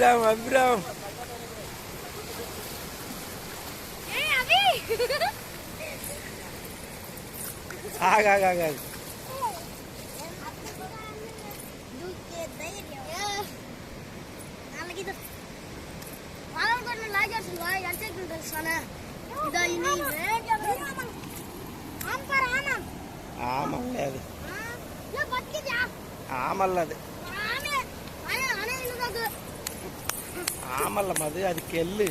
அபிராம் அபிராம் ஆக ஆக ஆக ஆமல்ல அது ஆமல்ல அது ஆமல்ல மது அது கெல்லு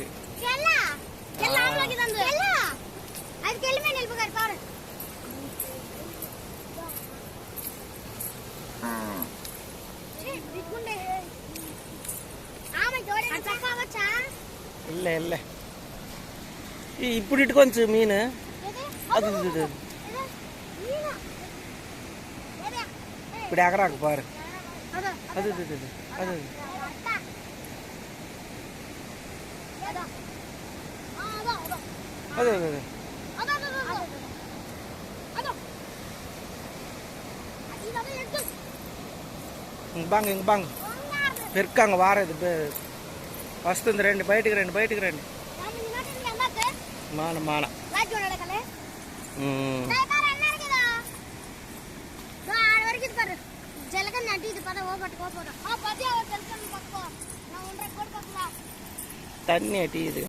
இல்ல இல்ல ఇప్పుడు కొంచెం మీన్ అది ఇప్పుడు ఎగరాకు పారు అది అది అది అదే అదే bang yang bang berkang waret వస్తుంది రండి బయటికి రండి మాన మాన தண்ணி அட்டி இது